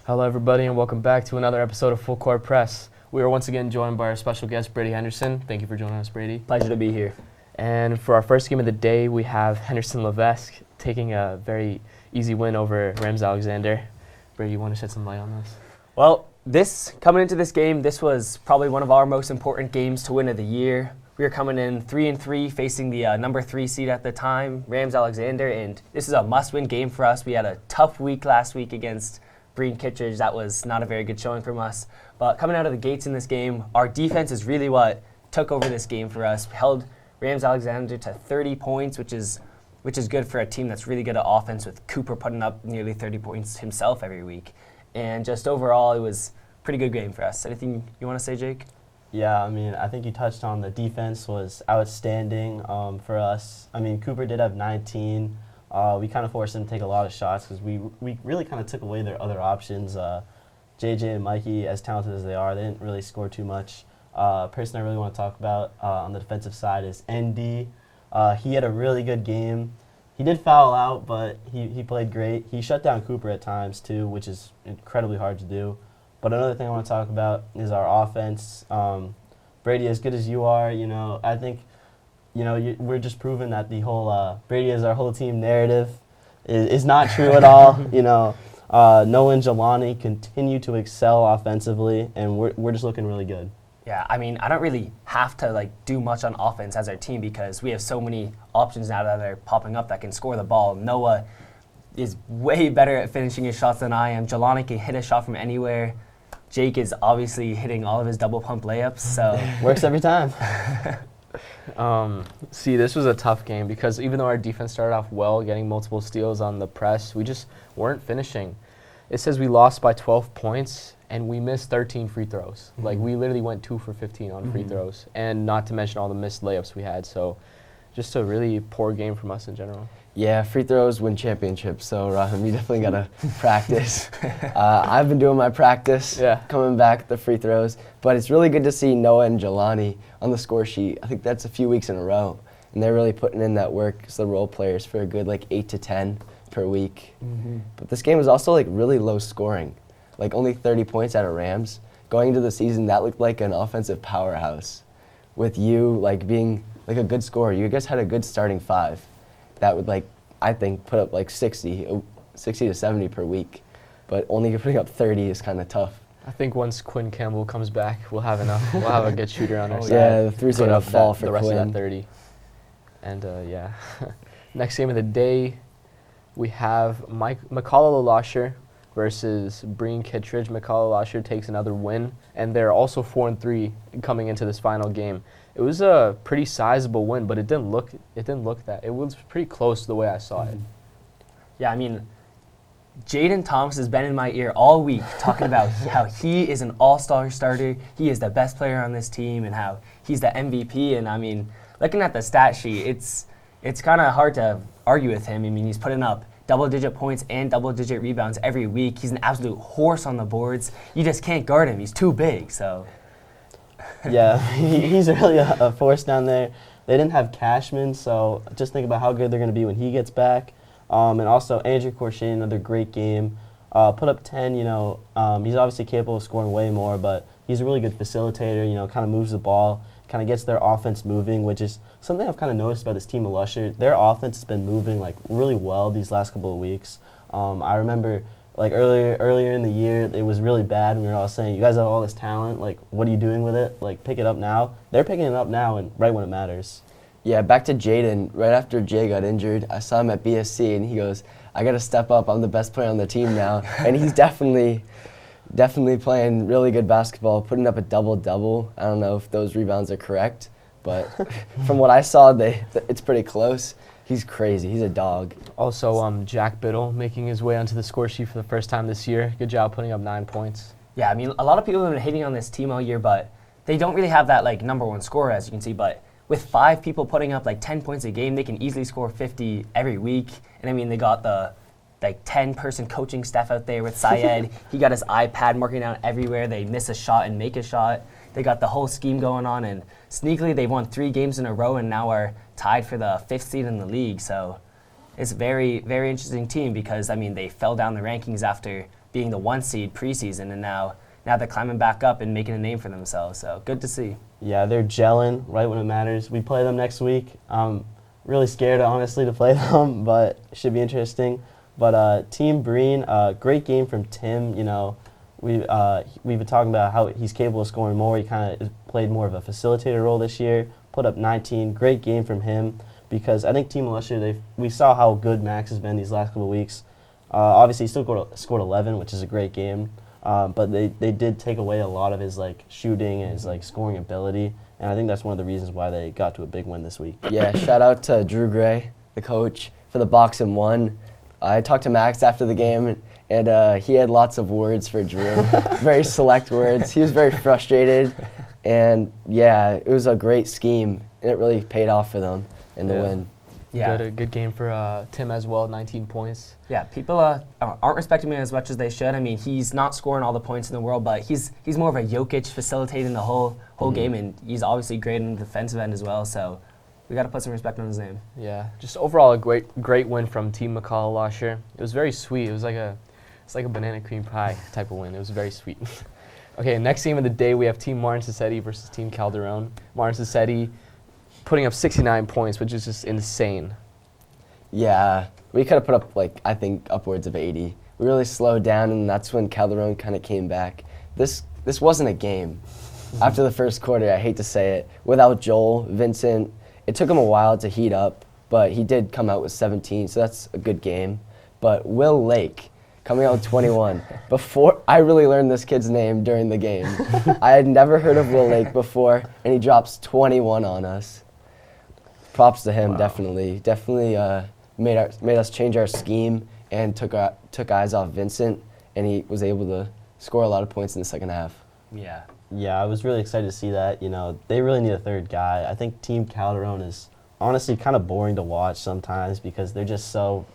Hello, everybody, and welcome back to another episode of Full Court Press. We are once again joined by our special guest, Brady Henderson. Thank you for joining us, Brady. Pleasure to be here. And for our first game of the day, we have Henderson Levesque taking a very easy win over Rams Alexander. Brady, you want to shed some light on this? Well, coming into this game, this was probably one of our most important games to win of the year. We were coming in 3-3, facing the number 3 seed at the time, Rams Alexander, and this is a must-win game for us. We had a tough week last week against Breen Kittredge. That was not a very good showing from us. But coming out of the gates in this game, our defense is really what took over this game for us. We held Rams Alexander to 30 points, which is good for a team that's really good at offense, with Cooper putting up nearly 30 points himself every week. And just overall, it was a pretty good game for us. Anything you want to say, Jake? Yeah, I think you touched on the defense was outstanding for us. Cooper did have 19. We kind of forced them to take a lot of shots because we really kind of took away their other options. JJ and Mikey, as talented as they are, they didn't really score too much. Person I really want to talk about on the defensive side is ND. He had a really good game. He did foul out, but he played great. He shut down Cooper at times too, which is incredibly hard to do. But another thing I want to talk about is our offense. Brady, as good as you are, I think we're just proving that the whole Brady is our whole team narrative is not true at all. Noah and Jelani continue to excel offensively, and we're just looking really good. Yeah, I don't really have to do much on offense as our team because we have so many options now that are popping up that can score the ball. Noah is way better at finishing his shots than I am. Jelani can hit a shot from anywhere. Jake is obviously hitting all of his double pump layups, so works every time. This was a tough game because even though our defense started off well, getting multiple steals on the press, we just weren't finishing. It says we lost by 12 points, and we missed 13 free throws. Mm-hmm. We literally went 2 for 15 on free throws, and not to mention all the missed layups we had. So just a really poor game from us in general. Yeah, free throws win championships, so Rahim, you definitely got to practice. I've been doing my practice, coming back the free throws, but it's really good to see Noah and Jelani on the score sheet. I think that's a few weeks in a row, and they're really putting in that work as the role players for a good 8 to 10 per week. Mm-hmm. But this game was also really low scoring, only 30 points out of Rams. Going into the season, that looked like an offensive powerhouse. With you being a good scorer, you guys had a good starting 5. That would, I think, put up 60 to 70 per week. But only putting up 30 is kind of tough. I think once Quinn Campbell comes back, we'll have enough. We'll have a good shooter on our side. Yeah, the three's going to fall for the rest Quinn. of that 30. And, next game of the day, we have McCullough Lasher versus Breen Kittredge. McCullough Lasher takes another win, and they're also 4-3 coming into this final game. It was a pretty sizable win, but it didn't look that. It was pretty close to the way I saw it. Yeah, Jaden Thomas has been in my ear all week talking about how he is an all-star starter, he is the best player on this team, and how he's the MVP. And looking at the stat sheet, it's kind of hard to argue with him. He's putting up double-digit points and double-digit rebounds every week. He's an absolute horse on the boards. You just can't guard him. He's too big, so... Yeah, he's really a force down there. They didn't have Cashman, so just think about how good they're going to be when he gets back. And also, Andrew Corshane, another great game. Put up 10, he's obviously capable of scoring way more, but he's a really good facilitator, kind of moves the ball, kind of gets their offense moving, which is something I've kind of noticed about this team of Lusher. Their offense has been moving, really well these last couple of weeks. I remember... earlier in the year, it was really bad, and we were all saying, you guys have all this talent, what are you doing with it? Pick it up now. They're picking it up now and right when it matters. Yeah, back to Jaden. Right after Jay got injured, I saw him at BSC, and he goes, I got to step up. I'm the best player on the team now. And he's definitely playing really good basketball, putting up a double-double. I don't know if those rebounds are correct, but from what I saw, it's pretty close. He's crazy. He's a dog. Also, Jack Biddle making his way onto the score sheet for the first time this year. Good job putting up 9 points. Yeah, a lot of people have been hating on this team all year, but they don't really have that number one scorer, as you can see. But with 5 people putting up 10 points a game, they can easily score 50 every week. And they got the 10-person coaching staff out there with Syed. He got his iPad marking down everywhere. They miss a shot and make a shot. They got the whole scheme going on, and sneakily they've won 3 games in a row and now are tied for the 5th seed in the league. So it's a very, very interesting team because, they fell down the rankings after being the 1 seed preseason, and now they're climbing back up and making a name for themselves. So good to see. Yeah, they're gelling right when it matters. We play them next week. I'm really scared, honestly, to play them, but it should be interesting. But Team Breen, great game from Tim. You know, we've been talking about how he's capable of scoring more. He kind of played more of a facilitator role this year. Put up 19. Great game from him, because I think Team Militia, we saw how good Max has been these last couple of weeks. Obviously, he still scored 11, which is a great game. But they did take away a lot of his shooting and his scoring ability, and I think that's one of the reasons why they got to a big win this week. Yeah, shout out to Drew Gray, the coach, for the box and one. I talked to Max after the game, and he had lots of words for Drew, very select words. He was very frustrated, and yeah, it was a great scheme, and it really paid off for them in the win. Yeah, Good game for Tim as well, 19 points. Yeah, people aren't respecting him as much as they should. I mean, he's not scoring all the points in the world, but he's more of a Jokic facilitating the whole game, and he's obviously great in the defensive end as well. So we got to put some respect on his name. Yeah, just overall a great win from Team McCall-Lasher. It was very sweet. It's like a banana cream pie type of win. It was very sweet. Okay, next game of the day we have Team Martin Sassetti versus Team Calderon. Martin Sassetti putting up 69 points, which is just insane. Yeah, we could have put up I think upwards of 80. We really slowed down, and that's when Calderon kind of came back. This wasn't a game. After the first quarter, I hate to say it, without Joel, Vincent, it took him a while to heat up, but he did come out with 17, so that's a good game. But Will Lake coming out with 21. Before I really learned this kid's name during the game. I had never heard of Will Lake before, and he drops 21 on us. Props to him, definitely. Definitely made us change our scheme and took eyes off Vincent, and he was able to score a lot of points in the second half. Yeah. Yeah, I was really excited to see that. You know, they really need a third guy. I think Team Calderon is honestly kind of boring to watch sometimes, because they're just so,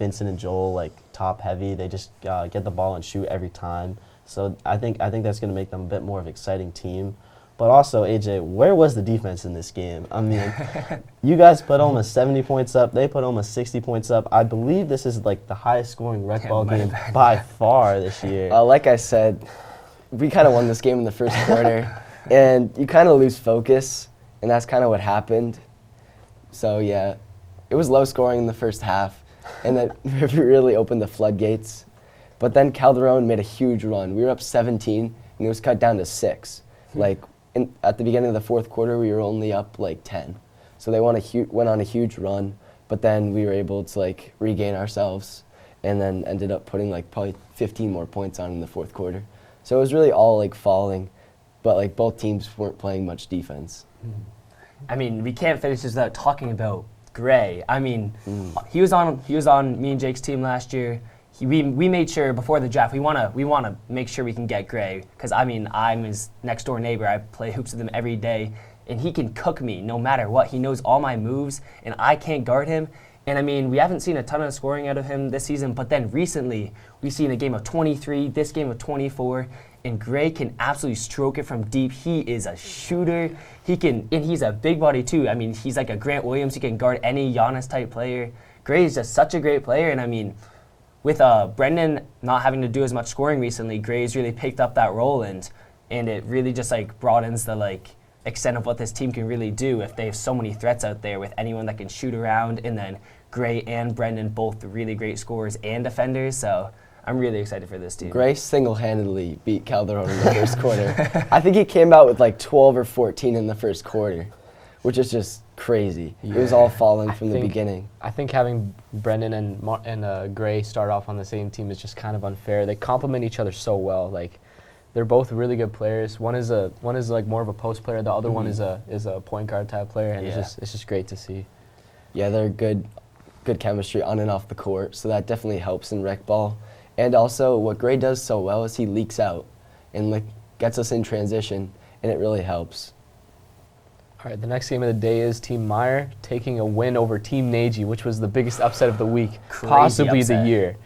Vincent and Joel, top heavy. They just get the ball and shoot every time. So I think that's going to make them a bit more of an exciting team. But also, AJ, where was the defense in this game? I mean, you guys put almost 70 points up. They put almost 60 points up. I believe this is the highest scoring rec ball game by far this year. Like I said, we kind of won this game in the first quarter, and you kind of lose focus, and that's kind of what happened. So yeah, it was low scoring in the first half, and then we really opened the floodgates. But then Calderon made a huge run. We were up 17, and it was cut down to 6. At the beginning of the fourth quarter, we were only up 10. So they went on a huge run, but then we were able to regain ourselves, and then ended up putting probably 15 more points on in the fourth quarter. So it was really all falling, but both teams weren't playing much defense. I mean, we can't finish this without talking about Gray. I mean, he was on me and Jake's team last year. We made sure before the draft we wanna make sure we can get Gray, because I mean, I'm his next door neighbor. I play hoops with him every day, and he can cook me no matter what. He knows all my moves, and I can't guard him. And I mean, we haven't seen a ton of scoring out of him this season, but then recently we've seen a game of 23, this game of 24, and Gray can absolutely stroke it from deep. He is a shooter. And he's a big body too. I mean, he's like a Grant Williams. He can guard any Giannis type player. Gray is just such a great player, and I mean, with Brendan not having to do as much scoring recently, Gray's really picked up that role, and it really just broadens the extent of what this team can really do if they have so many threats out there with anyone that can shoot around, and then Gray and Brendan both really great scorers and defenders. So I'm really excited for this team. Gray single-handedly beat Calderon in the first quarter. I think he came out with 12 or 14 in the first quarter, which is just crazy. Yeah. It was all falling from the beginning. I think having Brendan and Gray start off on the same team is just kind of unfair. They complement each other so well. They're both really good players. One is more of a post player. The other one is a point guard type player, and it's just great to see. Yeah, they're good chemistry on and off the court, so that definitely helps in rec ball. And also, what Gray does so well is he leaks out and gets us in transition, and it really helps. All right, the next game of the day is Team Meyer taking a win over Team Nagy, which was the biggest upset of the week, possibly the year.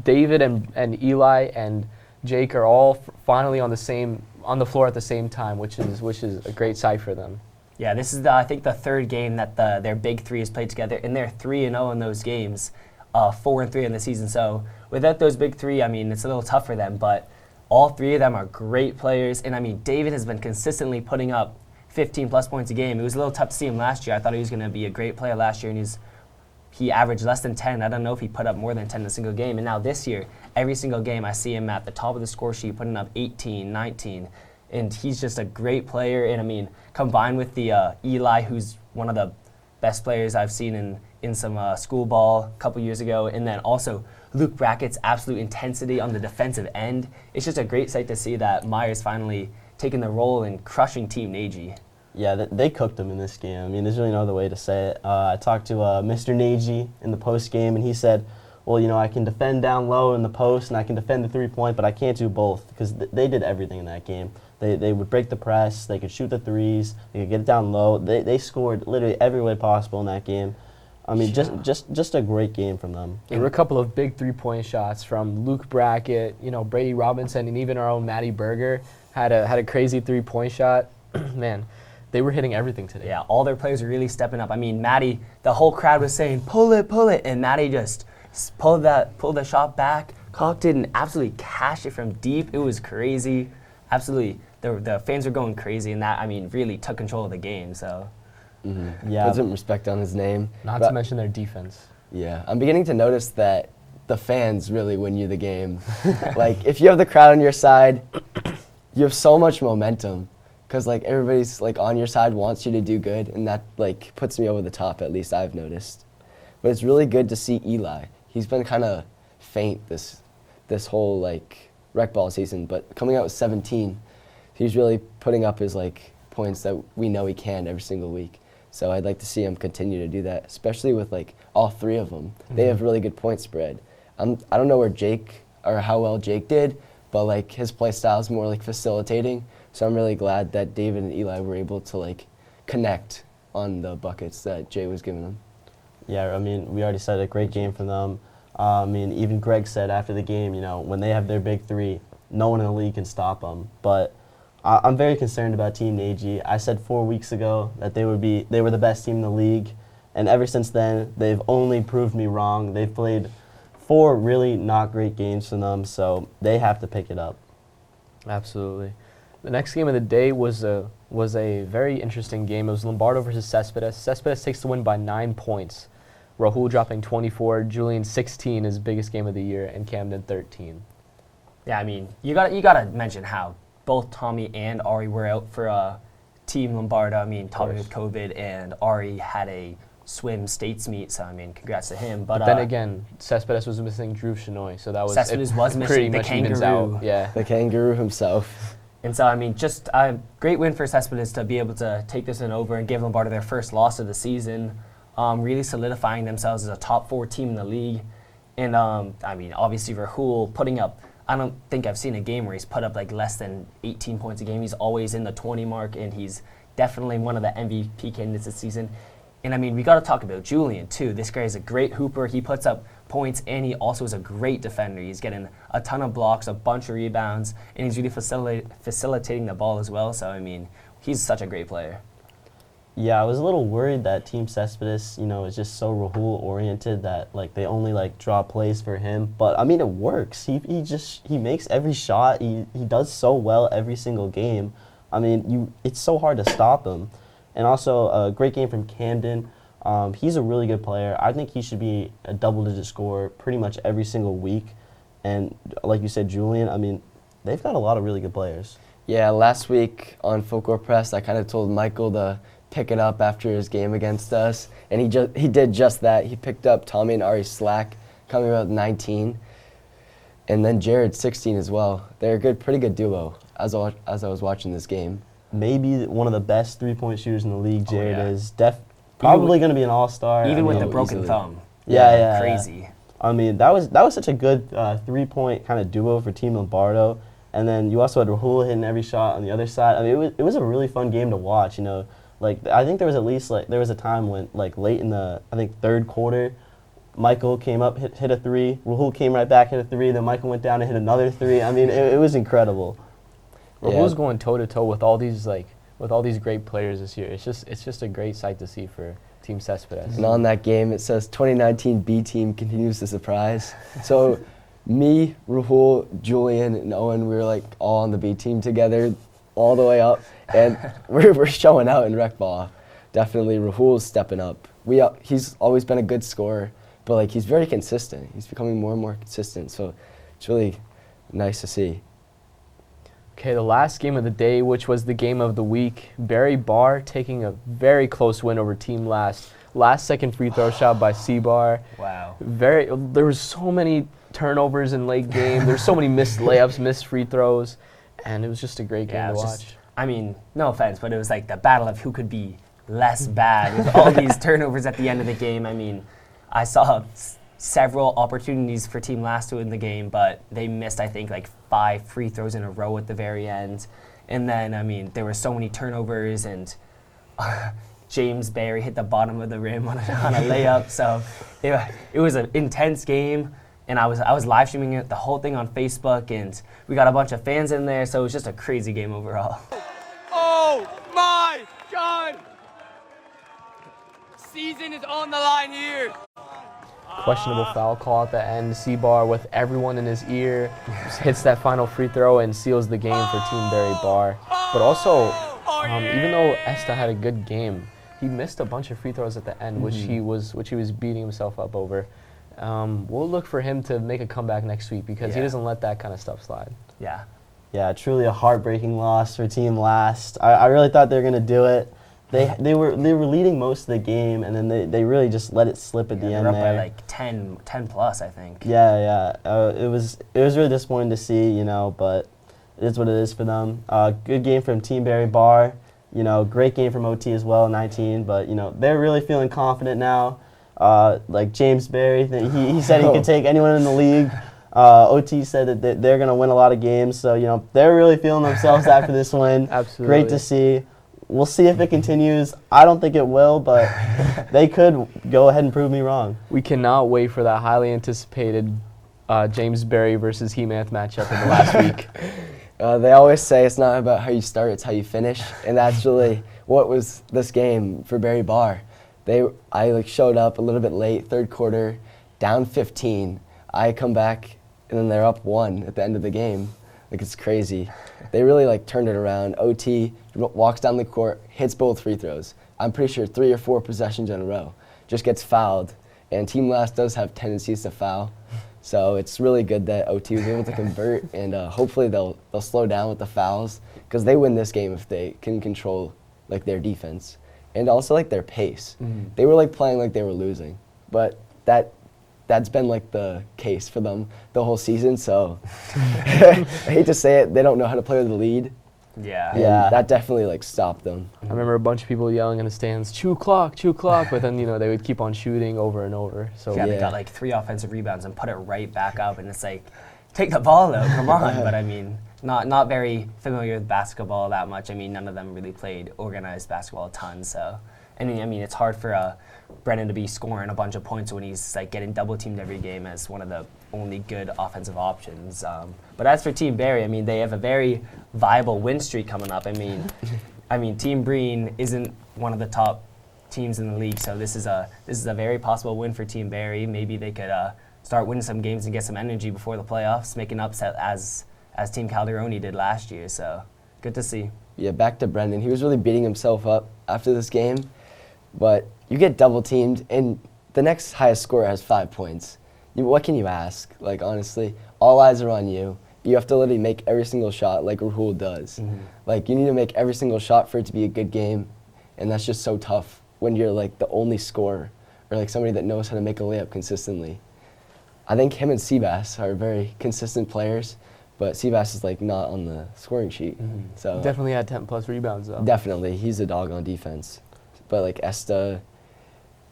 David and Eli and Jake are all finally on the floor at the same time, which is a great sight for them. Yeah, this is I think the third game that their big three has played together, and they're 3-0 in those games, 4-3 in the season. So without those big three, I mean, it's a little tough for them, but all three of them are great players. And I mean, David has been consistently putting up 15-plus points a game. It was a little tough to see him last year. I thought he was going to be a great player last year, and he averaged less than 10. I don't know if he put up more than 10 in a single game. And now this year, every single game, I see him at the top of the score sheet, putting up 18, 19. And he's just a great player. And I mean, combined with the Eli, who's one of the best players I've seen in some school ball a couple years ago, and then also Luke Brackett's absolute intensity on the defensive end. It's just a great sight to see that Myers finally taking the role in crushing Team Nagy. Yeah, they cooked him in this game. I mean, there's really no other way to say it. I talked to Mr. Nagy in the post game, and he said, well, you know, I can defend down low in the post, and I can defend the three-point, but I can't do both, because they did everything in that game. They would break the press, they could shoot the threes, they could get it down low. They scored literally every way possible in that game. I mean, just a great game from them. There were a couple of big three-point shots from Luke Brackett, you know, Brady Robinson, and even our own Matty Berger had a crazy three-point shot. Man, they were hitting everything today. Yeah, all their players are really stepping up. I mean, Matty, the whole crowd was saying, pull it, and Matty just pulled the shot back, cocked it, and absolutely cashed it from deep. It was crazy. Absolutely, the fans were going crazy, and that, I mean, really took control of the game, so. Mm-hmm. Yeah. Put some respect on his name. Not to mention their defense. Yeah, I'm beginning to notice that the fans really win you the game. Like, if you have the crowd on your side, you have so much momentum, because like everybody's like on your side, wants you to do good, and that like puts me over the top. At least I've noticed. But it's really good to see Eli. He's been kind of faint this whole like rec ball season, but coming out with 17, he's really putting up his like points that we know he can every single week. So I'd like to see him continue to do that, especially with like all three of them. Mm-hmm. They have really good point spread. I don't know where Jake or how well Jake did, but like his play style is more like facilitating. So I'm really glad that David and Eli were able to like connect on the buckets that Jay was giving them. Yeah, I mean, we already said a great game from them. I mean, even Greg said after the game, you know, when they have their big three, no one in the league can stop them. But I'm very concerned about Team Nagy. I said 4 weeks ago that they were the best team in the league, and ever since then, they've only proved me wrong. They've played 4 really not great games for them, so they have to pick it up. Absolutely. The next game of the day was a very interesting game. It was Lombardo versus Cespedes. Cespedes takes the win by 9 points. Rahul dropping 24, Julian 16, his biggest game of the year, and Camden 13. Yeah, I mean, you gotta mention how both Tommy and Ari were out for Team Lombardo. I mean, Tommy with COVID, and Ari had a swim states meet, so I mean, congrats to him. But then again, Cespedes was missing Drew Shenoy, so that was Cespedes was missing the kangaroo. Yeah, the kangaroo himself. And so, I mean, just a great win for Cespedes to be able to take this one over and give Lombardo their first loss of the season, really solidifying themselves as a top 4 team in the league. And, I mean, obviously Rahul putting up, I don't think I've seen a game where he's put up like less than 18 points a game. He's always in the 20 mark, and he's definitely one of the MVP candidates this season. And, I mean, we got to talk about Julian, too. This guy is a great hooper. He puts up points, and he also is a great defender. He's getting a ton of blocks, a bunch of rebounds, and he's really facilitating the ball as well. So, I mean, he's such a great player. Yeah, I was a little worried that Team Cespedes, you know, is just so Rahul-oriented that, like, they only, like, draw plays for him. But, I mean, it works. He makes every shot. He does so well every single game. I mean, it's so hard to stop him. And also, a great game from Camden. He's a really good player. I think he should be a double-digit scorer pretty much every single week. And like you said, Julian, I mean, they've got a lot of really good players. Yeah, last week on Full Court Press, I kind of told Michael to pick it up after his game against us, and he did just that. He picked up Tommy and Ari's slack, coming out with 19, and then Jared 16 as well. They're a pretty good duo as I was watching this game. Maybe one of the best three-point shooters in the league. Jared is probably going to be an all-star. Even with the broken thumb. Yeah. Crazy. I mean, that was such a good three-point kind of duo for Team Lombardo. And then you also had Rahul hitting every shot on the other side. I mean, it was a really fun game to watch. You know, like I think there was a time when like late in the third quarter, Michael came up, hit a three. Rahul came right back, hit a three. Then Michael went down and hit another three. I mean, it was incredible. Rahul's going toe to toe with all these great players this year. It's just a great sight to see for Team Cespedes. And on that game, it says 2019 B team continues to surprise. So Me, Rahul, Julian, and Owen, we were like all on the B team together all the way up. And we're showing out in rec ball. Definitely Rahul's stepping up. He's always been a good scorer, but like he's very consistent. He's becoming more and more consistent. So it's really nice to see. Okay, the last game of the day, which was the game of the week, Barry Barr taking a very close win over Team Last. Last second free throw shot by C-Bar. Wow. There was so many turnovers in late game. There's so many missed layups, missed free throws, and it was just a great game to watch. I mean, no offense, but it was like the battle of who could be less bad with all these turnovers at the end of the game. I mean, I saw several opportunities for Team Last to win the game, but they missed, I think, like 5 free throws in a row at the very end. And then, I mean, there were so many turnovers, and James Barry hit the bottom of the rim on a layup. So it was an intense game, and I was live streaming the whole thing on Facebook, and we got a bunch of fans in there, so it was just a crazy game overall. Oh my God! Season is on the line here. Questionable foul call at the end. C-Bar with everyone in his ear just hits that final free throw and seals the game for Team Barry Barr. But also, even though Esta had a good game, he missed a bunch of free throws at the end, which he was beating himself up over. We'll look for him to make a comeback next week because he doesn't let that kind of stuff slide. Yeah. Yeah, truly a heartbreaking loss for Team Last. I really thought they were going to do it. They were leading most of the game, and then they really just let it slip at the end They were up there. by like 10 plus, I think. Yeah. It was really disappointing to see, but it is what it is for them. Good game from Team Barry Barr. Great game from OT as well, 19. But they're really feeling confident now. Like James Barry, he said he could take anyone in the league. OT said that they're going to win a lot of games. So they're really feeling themselves after this win. Absolutely. Great to see. We'll see if it continues. I don't think it will, but they could go ahead and prove me wrong. We cannot wait for that highly anticipated James Barry versus He-Math matchup in the last week. They always say it's not about how you start, it's how you finish, and that's really what was this game for Barry Barr. I showed up a little bit late, third quarter, down 15. I come back, and then they're up 1 at the end of the game. It's crazy. They really turned it around. OT walks down the court, hits both free throws. I'm pretty sure 3 or 4 possessions in a row. Just gets fouled, and Team Last does have tendencies to foul. So it's really good that OT was able to convert, and hopefully they'll slow down with the fouls because they win this game if they can control their defense and also their pace. They were playing like they were losing, but that's been the case for them the whole season. So I hate to say it, they don't know how to play with the lead. Yeah. Yeah. That definitely stopped them. I remember a bunch of people yelling in the stands, 2 o'clock, 2 o'clock, but then, they would keep on shooting over and over. So They got 3 offensive rebounds and put it right back up, and it's take the ball though, come on. But I mean, not very familiar with basketball that much. I mean, none of them really played organized basketball a ton, so. I mean, it's hard for Brennan to be scoring a bunch of points when he's getting double teamed every game as one of the only good offensive options. But as for Team Barry, I mean, they have a very viable win streak coming up. I mean, Team Breen isn't one of the top teams in the league, so this is a very possible win for Team Barry. Maybe they could start winning some games and get some energy before the playoffs, make an upset as Team Calderoni did last year. So good to see. Yeah, back to Brendan. He was really beating himself up after this game. But you get double teamed, and the next highest scorer has 5 points. What can you ask? Honestly, all eyes are on you. You have to literally make every single shot like Rahul does. You need to make every single shot for it to be a good game, and that's just so tough when you're the only scorer or somebody that knows how to make a layup consistently. I think him and Seabass are very consistent players, but Seabass is not on the scoring sheet. So definitely had 10 plus rebounds though. Definitely, he's a dog on defense. But Esta,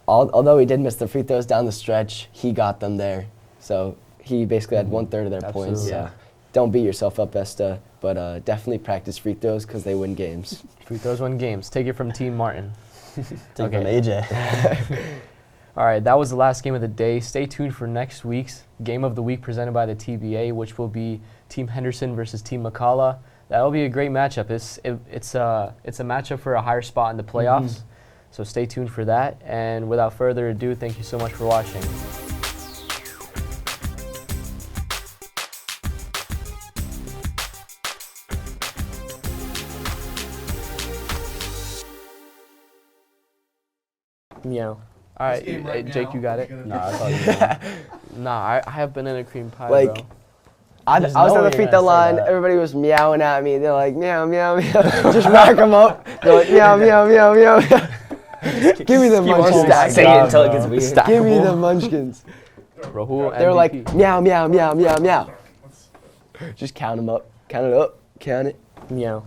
although he did miss the free throws down the stretch, he got them there. So he basically had 1/3 of their points. So don't beat yourself up, Esta, but definitely practice free throws because they win games. Free throws win games. Take it from Team Martin. Take it from AJ. All right, that was the last game of the day. Stay tuned for next week's Game of the Week presented by the TBA, which will be Team Henderson versus Team McCalla. That'll be a great matchup. It's a matchup for a higher spot in the playoffs. So stay tuned for that. And without further ado, thank you so much for watching. Meow. All right, game hey, right Jake, now. you got it. Nah, I thought you were. Nah, I have banana cream pie, Like, bro. I There's was no on way the you're free throw gonna say line. that. Everybody was meowing at me. They're like, meow, meow, meow. Just rack them up. They're like, meow, meow, meow, meow, meow. Give me the Keep on munchkins. Say it until it gets bro. weird. Give me the Stackable. munchkins. Rahul They're like, MVP. meow, meow, meow, meow, meow. Just count them up. Count it up. Count it. Meow.